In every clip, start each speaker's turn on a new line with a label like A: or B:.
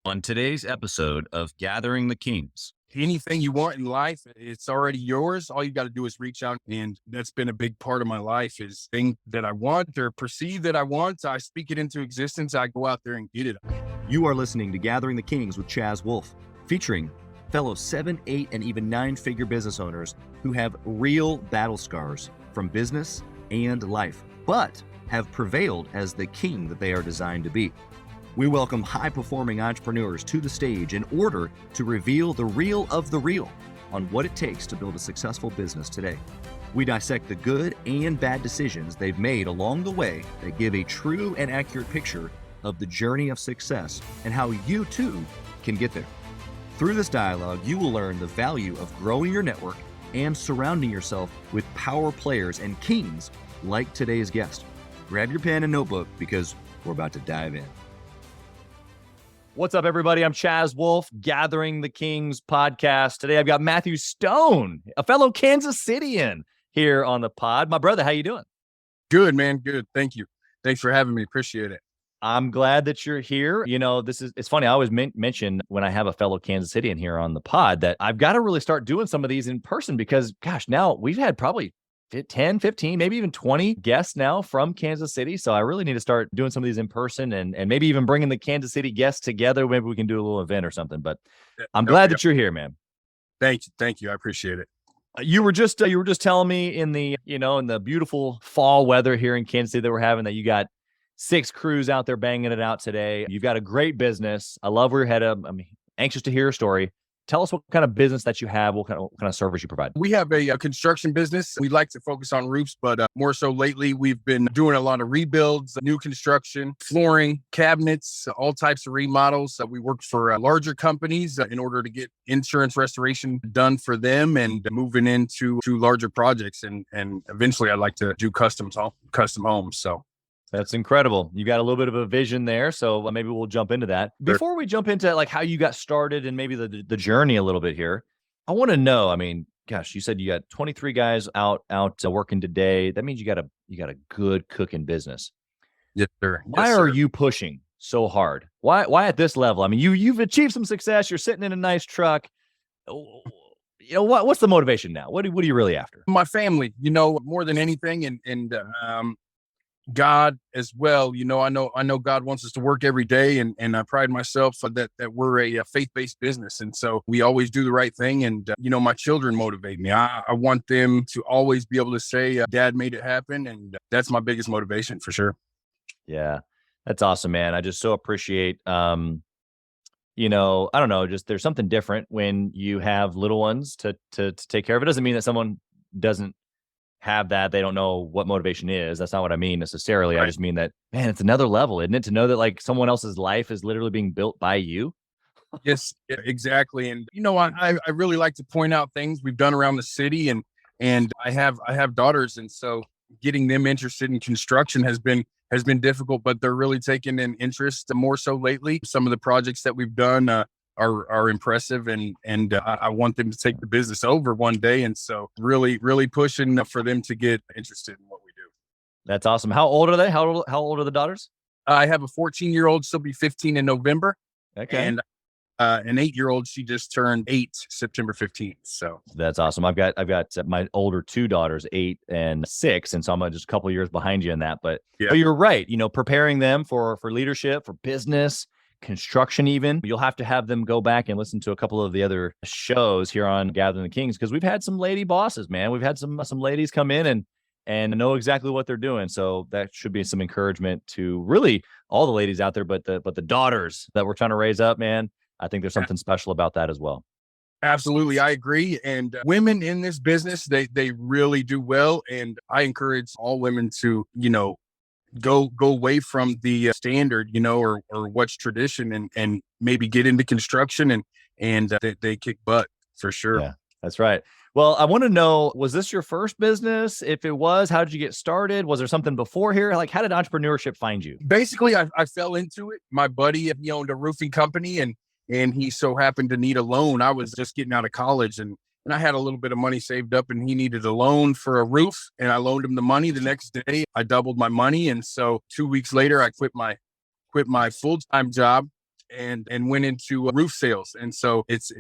A: On today's episode of Gathering the Kings.
B: Anything you want in life, it's already yours. All you got to do is reach out. And that's been a big part of my life is things that I want or perceive that I want. I speak it into existence. I go out there and get it.
C: You are listening to Gathering the Kings with Chaz Wolfe, featuring fellow 7, 8, and even 9-figure business owners who have real battle scars from business and life, but have prevailed as the king that they are designed to be. We welcome high-performing entrepreneurs to the stage in order to reveal the real of the real on what it takes to build a successful business today. We dissect the good and bad decisions they've made along the way that give a true and accurate picture of the journey of success and how you too can get there. Through this dialogue, you will learn the value of growing your network and surrounding yourself with power players and kings like today's guest. Grab your pen and notebook because we're about to dive in.
D: What's up, everybody? I'm Chaz Wolfe, Gathering the Kings podcast. Today, I've got Matthew Stone, a fellow Kansas Cityan, here on the pod. My brother, how you doing?
B: Good, man. Good. Thank you. Thanks for having me. Appreciate it.
D: I'm glad that you're here. You know, it's funny. I always mention when I have a fellow Kansas Cityan here on the pod that I've got to really start doing some of these in person because, gosh, now we've had probably 10, 15, maybe even 20 guests now from Kansas City. So I really need to start doing some of these in person and maybe even bringing the Kansas City guests together. Maybe we can do a little event or something, but I'm glad that you're here, man.
B: Thank you. Thank you. I appreciate it.
D: You were just telling me in the beautiful fall weather here in Kansas City that we're having that you got 6 crews out there banging it out today. You've got a great business. I love where you're headed. I'm anxious to hear your story. Tell us what kind of business that you have, what kind of service you provide.
B: We have a construction business. We like to focus on roofs, but more so lately, we've been doing a lot of rebuilds, new construction, flooring, cabinets, all types of remodels. We work for larger companies in order to get insurance restoration done for them and moving into larger projects. And eventually, I'd like to do custom homes. So.
D: That's incredible. You got a little bit of a vision there. So maybe we'll jump into that. Before we jump into like how you got started and maybe the journey a little bit here, I want to know, gosh, you said you got 23 guys out working today. That means you got a good cooking business.
B: Yes, sir.
D: Why are you pushing so hard? Why at this level? You've achieved some success. You're sitting in a nice truck. What's the motivation now? What are you really after?
B: My family, more than anything. And God as well. I know God wants us to work every day and I pride myself that we're a faith-based business. And so we always do the right thing. And, my children motivate me. I want them to always be able to say, Dad made it happen. And that's my biggest motivation for sure.
D: Yeah, that's awesome, man. I just so appreciate, I don't know, just there's something different when you have little ones to take care of. It doesn't mean that someone doesn't have that, they don't know what motivation is. That's not what I mean necessarily. Right. I just mean that, man, it's another level, isn't it? To know that like someone else's life is literally being built by you.
B: Yes, exactly. And I really like to point out things we've done around the city, and I have daughters, and so getting them interested in construction has been difficult, but they're really taking an interest more so lately. Some of the projects that we've done are impressive, and I want them to take the business over one day. And so really, really pushing for them to get interested in what we do.
D: That's awesome. How old are they? How old are the daughters?
B: I have a 14-year-old. She'll be 15 in November.
D: Okay.
B: And an 8-year-old. She just turned 8 September 15th. So
D: that's awesome. I've got my older 2 daughters, 8 and 6. And so I'm just a couple of years behind you in that, but you're right. Preparing them for leadership, for business, construction, even. You'll have to have them go back and listen to a couple of the other shows here on Gathering the Kings, because we've had some lady bosses, man. We've had some ladies come in and know exactly what they're doing. So that should be some encouragement to really all the ladies out there, but the daughters that we're trying to raise up, man. I think there's something special about that as well.
B: Absolutely. I agree. And women in this business, they really do well. And I encourage all women to, go away from the standard, or what's tradition, and maybe get into construction and they kick butt for sure.
D: Yeah, that's right. Well, I want to know, was this your first business? If it was, how did you get started? Was there something before here? Like, how did entrepreneurship find you?
B: Basically, I fell into it. My buddy, he owned a roofing company, and he so happened to need a loan. I was just getting out of college, and I had a little bit of money saved up, and he needed a loan for a roof, and I loaned him the money. The next day I doubled my money. And so 2 weeks later, I quit my full-time job and went into roof sales. And so it's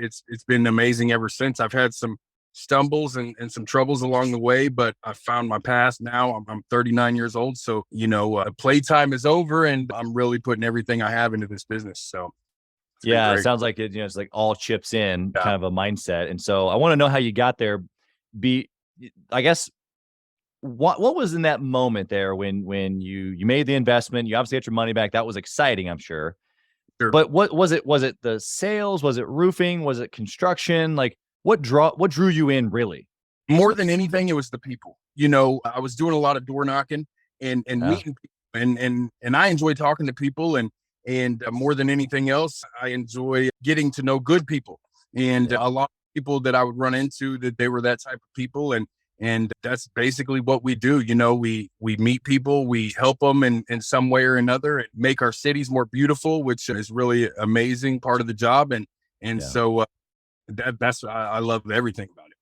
B: been amazing ever since. I've had some stumbles and some troubles along the way, but I found my path now. I'm 39 years old. So, playtime is over and I'm really putting everything I have into this business. So
D: yeah, it sounds like it's like all chips in kind of a mindset. And so I want to know how you got there. I guess, what was in that moment there when you made the investment? You obviously got your money back. That was exciting, I'm sure.
B: Sure.
D: But what was it? Was it the sales? Was it roofing? Was it construction? Like what drew you in really?
B: More than anything, it was the people. I was doing a lot of door knocking and meeting people, and I enjoy talking to people, and more than anything else, I enjoy getting to know good people. And a lot of people that I would run into, that they were that type of people, and that's basically what we do. We meet people, we help them in some way or another, and make our cities more beautiful, which is really amazing part of the job. So that's I love everything about it.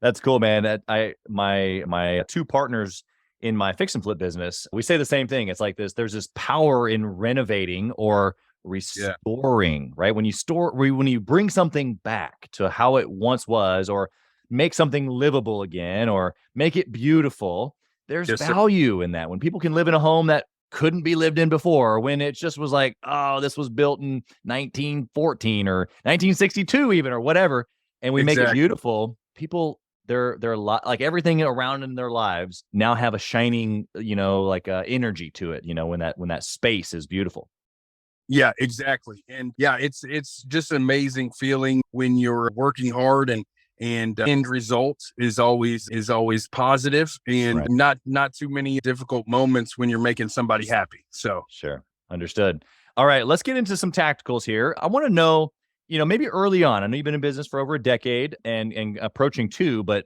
D: That's cool, man. My two partners in my fix and flip business, we say the same thing. It's like there's this power in renovating or restoring, right? When you bring something back to how it once was, or make something livable again, or make it beautiful, there's value in that. When people can live in a home that couldn't be lived in before, when it just was like, oh, this was built in 1914 or 1962 even, or whatever, and we make it beautiful, people, they're a lot, like everything around in their lives now have a shining, energy to it, when that space is beautiful.
B: Yeah, exactly. And yeah, it's just an amazing feeling when you're working hard, and end result is always positive, and not too many difficult moments when you're making somebody happy. So
D: sure. Understood. All right, let's get into some tacticals here. I want to know, maybe early on, I know you've been in business for over a decade and approaching 2, but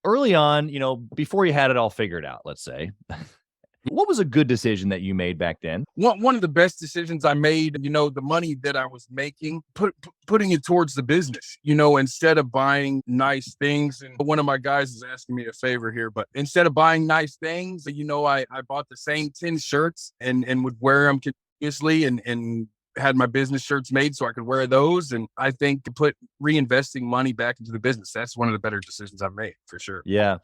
D: early on, before you had it all figured out, let's say, what was a good decision that you made back then?
B: One of the best decisions I made, the money that I was making, putting it towards the business, instead of buying nice things. And one of my guys is asking me a favor here, but instead of buying nice things, I bought the same 10 shirts and would wear them continuously, and had my business shirts made so I could wear those. And I think reinvesting money back into the business, that's one of the better decisions I've made for sure.
D: Yeah.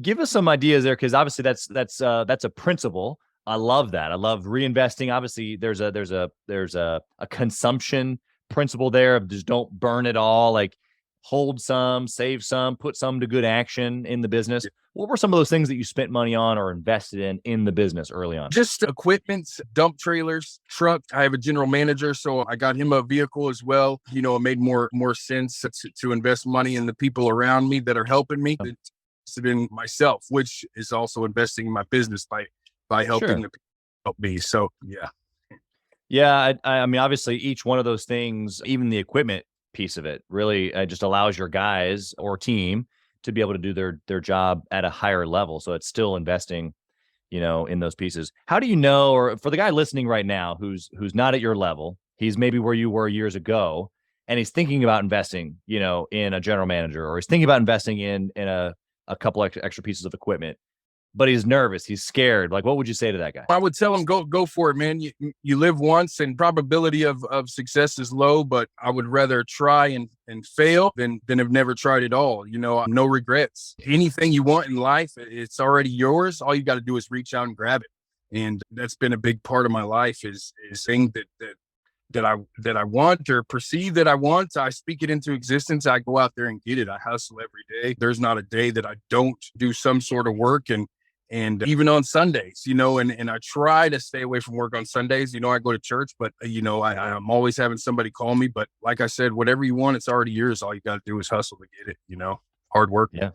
D: Give us some ideas there, because obviously that's a principle. I love that. I love reinvesting. Obviously, there's a consumption principle there of just don't burn it all. Like hold some, save some, put some to good action in the business. Yeah. What were some of those things that you spent money on or invested in the business early on?
B: Just equipment, dump trailers, truck. I have a general manager, so I got him a vehicle as well. It made more sense to invest money in the people around me that are helping me. In myself, which is also investing in my business by helping the people help me. So
D: yeah. I mean, obviously, each one of those things, even the equipment piece of it, really just allows your guys or team to be able to do their job at a higher level. So it's still investing, in those pieces. How do you know, or for the guy listening right now who's not at your level, he's maybe where you were years ago, and he's thinking about investing, in a general manager, or he's thinking about investing in a couple extra pieces of equipment, but he's nervous, he's scared. Like, what would you say to that guy?
B: I would tell him, go for it, man. You live once, and probability of success is low, but I would rather try and fail than have never tried at all. No regrets. Anything you want in life, it's already yours. All you got to do is reach out and grab it. And that's been a big part of my life, is saying that I want, or perceive that I want. I speak it into existence. I go out there and get it. I hustle every day. There's not a day that I don't do some sort of work, and even on Sundays, and I try to stay away from work on Sundays. I go to church, but I'm always having somebody call me. But like I said, whatever you want, it's already yours. All you got to do is hustle to get it. Hard work.
D: Yeah.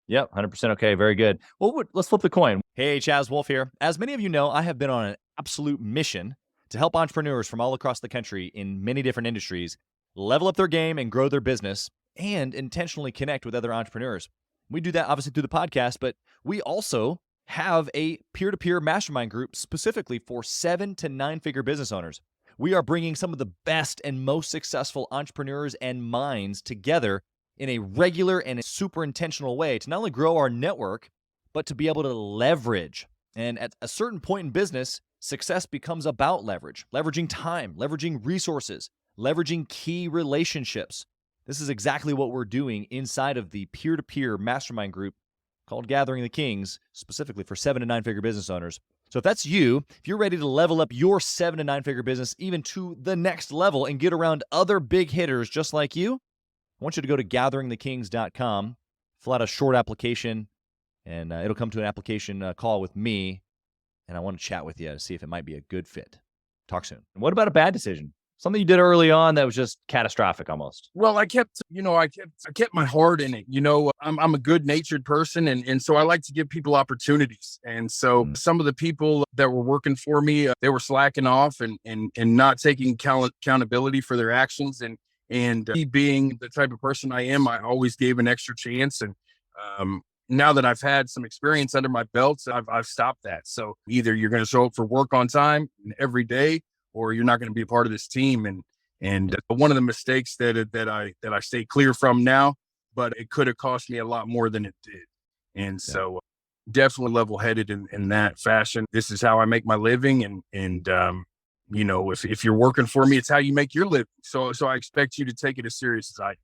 D: Yep. 100%. Okay. Very good. Well, let's flip the coin. Hey, Chaz Wolfe here. As many of you know, I have been on an absolute mission to help entrepreneurs from all across the country in many different industries level up their game and grow their business, and intentionally connect with other entrepreneurs. We do that obviously through the podcast, but we also have a peer-to-peer mastermind group specifically for 7 to 9-figure business owners. We are bringing some of the best and most successful entrepreneurs and minds together in a regular and a super intentional way to not only grow our network, but to be able to leverage. And at a certain point in business, success becomes about leverage, leveraging time, leveraging resources, leveraging key relationships. This is exactly what we're doing inside of the peer-to-peer mastermind group called Gathering the Kings, specifically for 7 to 9 figure business owners. So if that's you, if you're ready to level up your 7 to 9 figure business even to the next level and get around other big hitters just like you, I want you to go to gatheringthekings.com, fill out a short application, and it'll come to an application call with me, and I want to chat with you to see if it might be a good fit. Talk soon. And what about a bad decision? Something you did early on that was just catastrophic almost.
B: Well, I kept my heart in it. I'm a good natured person. And so I like to give people opportunities. And so some of the people that were working for me, they were slacking off and not taking accountability for their actions. And me being the type of person I am, I always gave an extra chance. And now that I've had some experience under my belt, I've stopped that. So either you're going to show up for work on time every day, or you're not going to be a part of this team. And one of the mistakes that I stay clear from now, but it could have cost me a lot more than it did. And so definitely level-headed in that fashion. This is how I make my living. And if you're working for me, it's how you make your living. So I expect you to take it as serious as I do.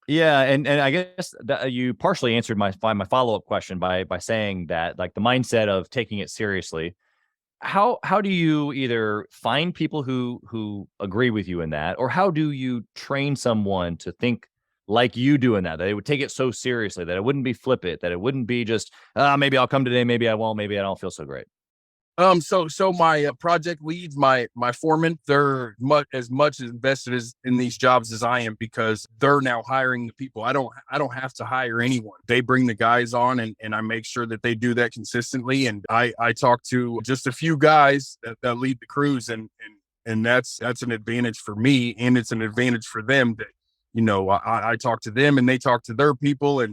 D: Yeah, and I guess that you partially answered my follow-up question by saying that, like, the mindset of taking it seriously. How do you either find people who agree with you in that, or how do you train someone to think like you do in that they would take it so seriously, that it wouldn't be flippant, that it wouldn't be just, maybe I'll come today, maybe I won't, maybe I don't feel so great?
B: So my project leads, my foreman, they're as much invested in these jobs as I am, because they're now hiring the people. I don't have to hire anyone. They bring the guys on, and I make sure that they do that consistently. And I talk to just a few guys that lead the crews, and that's an advantage for me, and it's an advantage for them that, I talk to them and they talk to their people,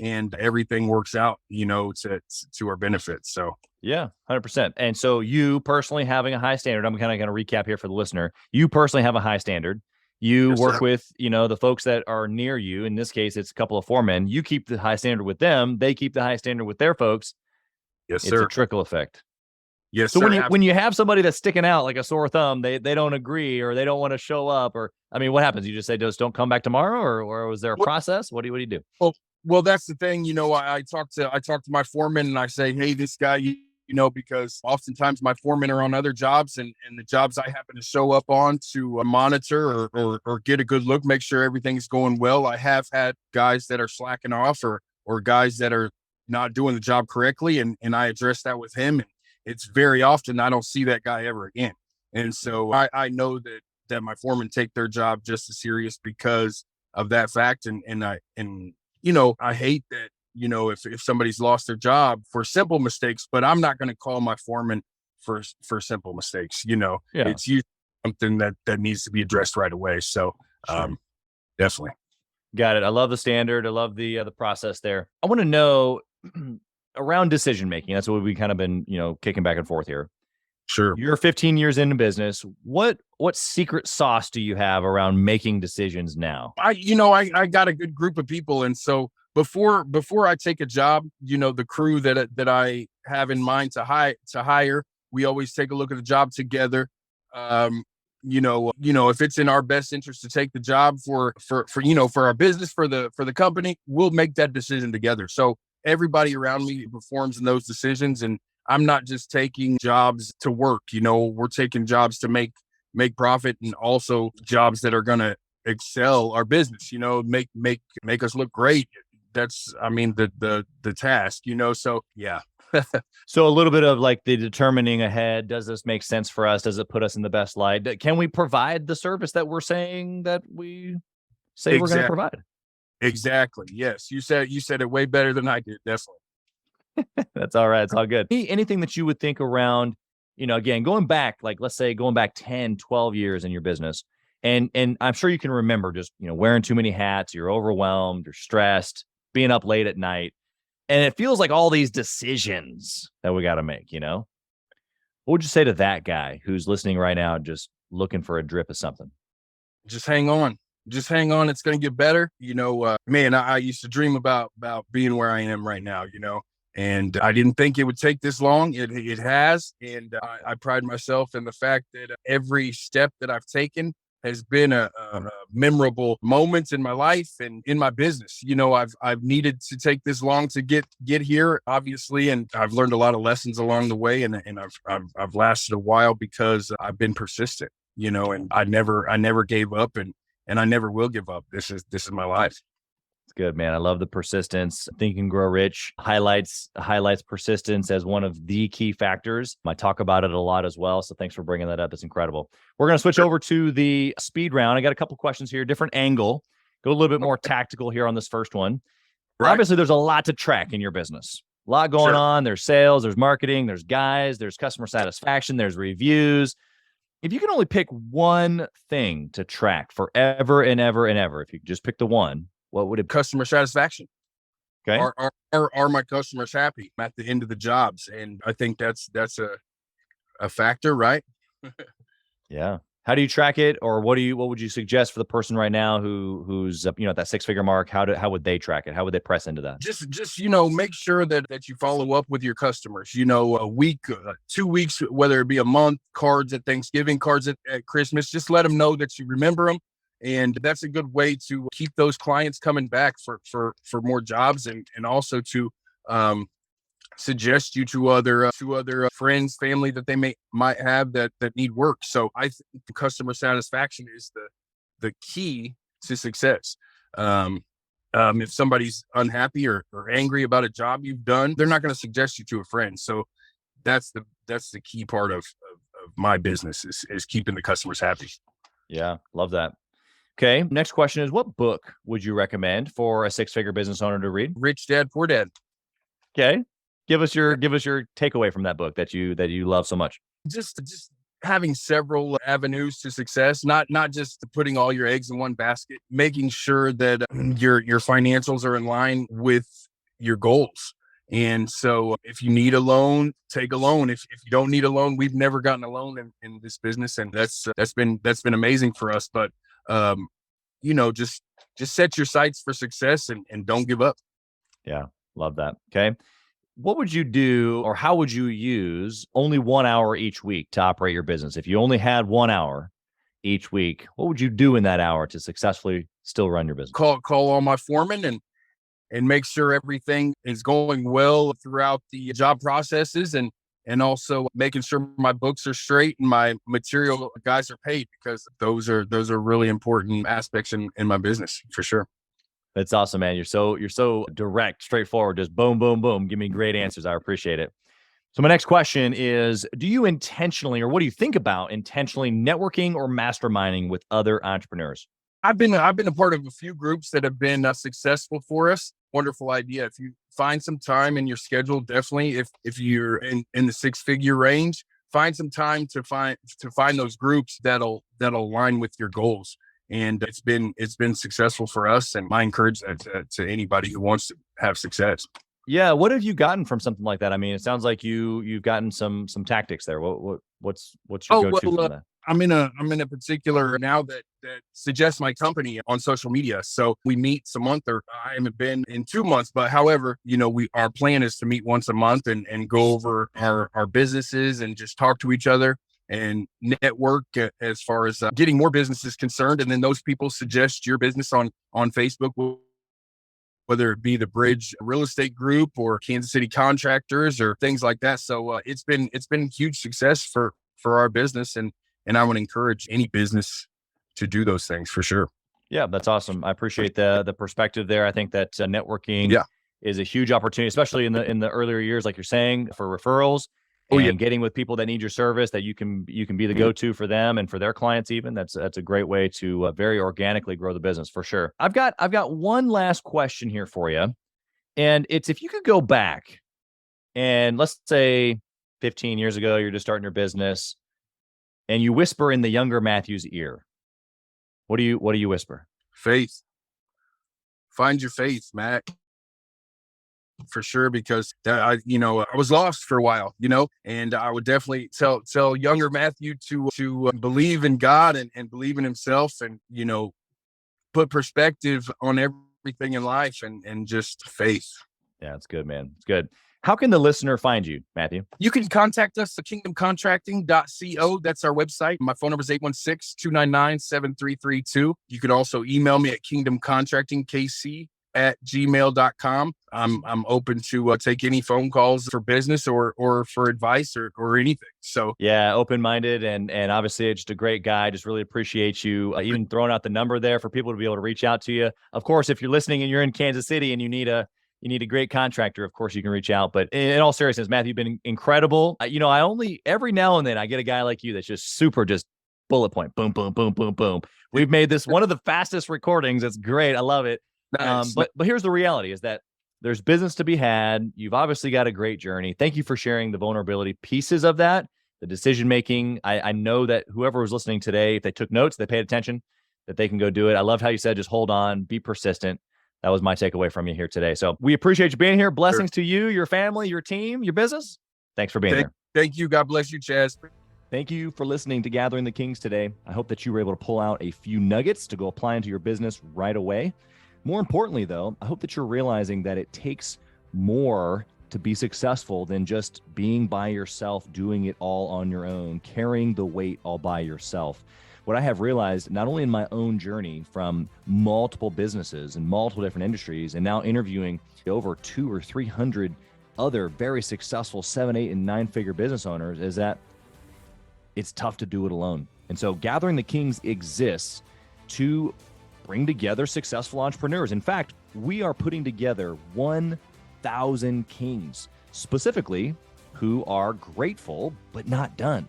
B: and everything works out, to our benefit. So.
D: Yeah, 100%. And so you personally having a high standard, I'm kind of going to recap here for the listener. You personally have a high standard. You work with, the folks that are near you. In this case, it's a couple of foremen. You keep the high standard with them. They keep the high standard with their folks.
B: Yes,
D: it's
B: sir.
D: a trickle effect.
B: Yes,
D: so
B: sir.
D: when you have somebody that's sticking out like a sore thumb, they don't agree, or they don't want to show up, or, what happens? You just say, just don't come back tomorrow, or was there a process? What do you do?
B: Well, that's the thing. I talk to my foreman, and I say, hey, this guy, because oftentimes my foremen are on other jobs, and the jobs I happen to show up on to monitor or get a good look, make sure everything's going well. I have had guys that are slacking off, or guys that are not doing the job correctly. And I address that with him. And it's very often I don't see that guy ever again. And so I know that my foremen take their job just as serious because of that fact. And I hate that, if somebody's lost their job for simple mistakes, but I'm not going to call my foreman for simple mistakes. It's usually something that needs to be addressed right away. So, definitely.
D: Got it. I love the standard. I love the process there. I want to know around decision making. That's what we've kind of been, kicking back and forth here.
B: Sure.
D: You're 15 years into business. What secret sauce do you have around making decisions now?
B: I got a good group of people. And so before I take a job, the crew that I have in mind to hire, we always take a look at the job together. If it's in our best interest to take the job for our business, for the company, we'll make that decision together. So everybody around me performs in those decisions, and I'm not just taking jobs to work. We're taking jobs to make profit, and also jobs that are going to excel our business, make us look great. That's, the task, so yeah.
D: So a little bit of like the determining ahead. Does this make sense for us? Does it put us in the best light? Can we provide the service that we're saying that we say we're going to provide?
B: Exactly. Yes. You said it way better than I did. Definitely.
D: That's all right. It's all good. Anything that you would think around, again, going back, like, let's say going back 10, 12 years in your business. And I'm sure you can remember just, wearing too many hats, you're overwhelmed, you're stressed, being up late at night. And it feels like all these decisions that we got to make, What would you say to that guy who's listening right now, just looking for a drip of something?
B: Just hang on. Just hang on. It's going to get better. Man, I used to dream about being where I am right now, And I didn't think it would take this long. It has. And I pride myself in the fact that every step that I've taken has been a memorable moment in my life and in my business. I've needed to take this long to get here, obviously, and I've learned a lot of lessons along the way, and I've lasted a while because I've been persistent. And I never gave up, and I never will give up. This is my life.
D: Good, man. I love the persistence. Think and Grow Rich highlights persistence as one of the key factors. I talk about it a lot as well. So thanks for bringing that up. It's incredible. We're going to switch over to the speed round. I got a couple questions here, different angle. Go a little bit more tactical here on this first one. Right. Obviously, there's a lot to track in your business. A lot going on. There's sales, there's marketing, there's guys, there's customer satisfaction, there's reviews. If you can only pick one thing to track forever and ever and ever, if you could just pick the one, what would it be?
B: Customer satisfaction.
D: Okay.
B: Are my customers happy at the end of the jobs? And I think that's a factor, right?
D: Yeah. How do you track it, or what would you suggest for the person right now who's at that 6-figure mark? How would they track it? How would they press into that?
B: Just make sure that you follow up with your customers. A week, 2 weeks, whether it be a month, cards at Thanksgiving, cards at Christmas. Just let them know that you remember them. And that's a good way to keep those clients coming back for more jobs, and also to suggest you to other friends, family that they might have that need work. So I think customer satisfaction is the key to success. If somebody's unhappy or angry about a job you've done, they're not going to suggest you to a friend. So that's the key part of my business is keeping the customers happy.
D: Yeah, love that. Okay. Next question is, what book would you recommend for a 6-figure business owner to read?
B: Rich Dad, Poor Dad.
D: Okay. Give us your takeaway from that book that you love so much.
B: Just having several avenues to success, not just putting all your eggs in one basket, making sure that your financials are in line with your goals. And so if you need a loan, take a loan. If you don't need a loan, we've never gotten a loan in this business. And that's been amazing for us. But just set your sights for success and don't give up.
D: Yeah. Love that. Okay. What would you do, or how would you use only 1 hour each week to operate your business? If you only had 1 hour each week, what would you do in that hour to successfully still run your business?
B: Call all my foremen and make sure everything is going well throughout the job processes, and also making sure my books are straight and my material guys are paid, because those are really important aspects in my business for sure.
D: That's awesome, man. You're so direct, straightforward, just boom, boom, boom. Give me great answers. I appreciate it. So my next question is, do you intentionally, or what do you think about intentionally networking or masterminding with other entrepreneurs?
B: I've been a part of a few groups that have been successful for us. Wonderful idea. If you find some time in your schedule, definitely if you're in the 6-figure range, find some time to find those groups that'll align with your goals. And it's been successful for us, and I encourage that to anybody who wants to have success.
D: Yeah, what have you gotten from something like that? I mean, it sounds like you've gotten some tactics there. What's your go-to from that?
B: I'm in a particular now that suggests my company on social media. So we meet a month, or I haven't been in 2 months, but however, our plan is to meet once a month and go over our businesses and just talk to each other and network as far as getting more businesses concerned. And then those people suggest your business on Facebook, whether it be the Bridge Real Estate Group or Kansas City Contractors or things like that. So it's been huge success for our business. And I would encourage any business to do those things for sure.
D: Yeah, that's awesome. I appreciate the perspective there. I think that networking is a huge opportunity, especially in the earlier years, like you're saying, for referrals. Getting with people that need your service, that you can be the go-to for them and for their clients even. That's a great way to very organically grow the business for sure. I've got one last question here for you. And it's, if you could go back and let's say 15 years ago, you're just starting your business and you whisper in the younger Matthew's ear, what do you whisper?
B: Faith. Find your faith, Matt. For sure, because I was lost for a while, and I would definitely tell younger Matthew to believe in God and believe in himself, and put perspective on everything in life and just faith.
D: Yeah, it's good, man. It's good. How can the listener find you, Matthew?
B: You can contact us at kingdomcontracting.co. That's our website. My phone number is 816-299-7332. You could also email me at kingdomcontractingkc@gmail.com. I'm open to take any phone calls for business or for advice or anything. So
D: yeah, open-minded and obviously just a great guy. Just really appreciate you even throwing out the number there for people to be able to reach out to you. Of course, if you're listening and you're in Kansas City and you need a great contractor, of course you can reach out. But in all seriousness, Matthew, you've been incredible. I only every now and then I get a guy like you that's just super just bullet point, boom, boom, boom, boom, boom. We've made this one of the fastest recordings. It's great. I love it.
B: nice.
D: But here's the reality is that there's business to be had. You've obviously got a great journey. Thank you for sharing the vulnerability pieces of that, the decision making. I know that whoever was listening today, if they took notes, they paid attention, that they can go do it. I loved how you said, just hold on, be persistent. That was my takeaway from you here today. So we appreciate you being here. Blessings to you, your family, your team, your business. Thanks for being here.
B: Thank you. God bless you, Chaz.
D: Thank you for listening to Gathering the Kings today. I hope that you were able to pull out a few nuggets to go apply into your business right away. More importantly, though, I hope that you're realizing that it takes more to be successful than just being by yourself, doing it all on your own, carrying the weight all by yourself. What I have realized, not only in my own journey from multiple businesses and multiple different industries, and now interviewing over 200 or 300 other very successful 7, 8, and 9-figure business owners, is that it's tough to do it alone. And so Gathering the Kings exists to bring together successful entrepreneurs. In fact, we are putting together 1,000 kings, specifically who are grateful but not done.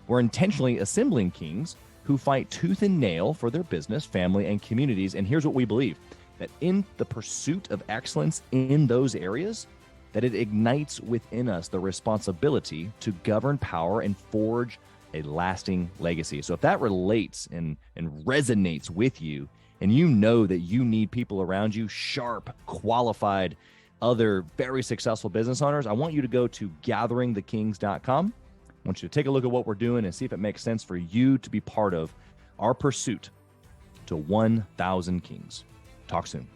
D: We're intentionally assembling kings who fight tooth and nail for their business, family, and communities. And here's what we believe, that in the pursuit of excellence in those areas, that it ignites within us the responsibility to govern power and forge a lasting legacy. So if that relates and resonates with you, and you know that you need people around you, sharp, qualified, other very successful business owners, I want you to go to gatheringthekings.com. I want you to take a look at what we're doing and see if it makes sense for you to be part of our pursuit to 1,000 kings. Talk soon.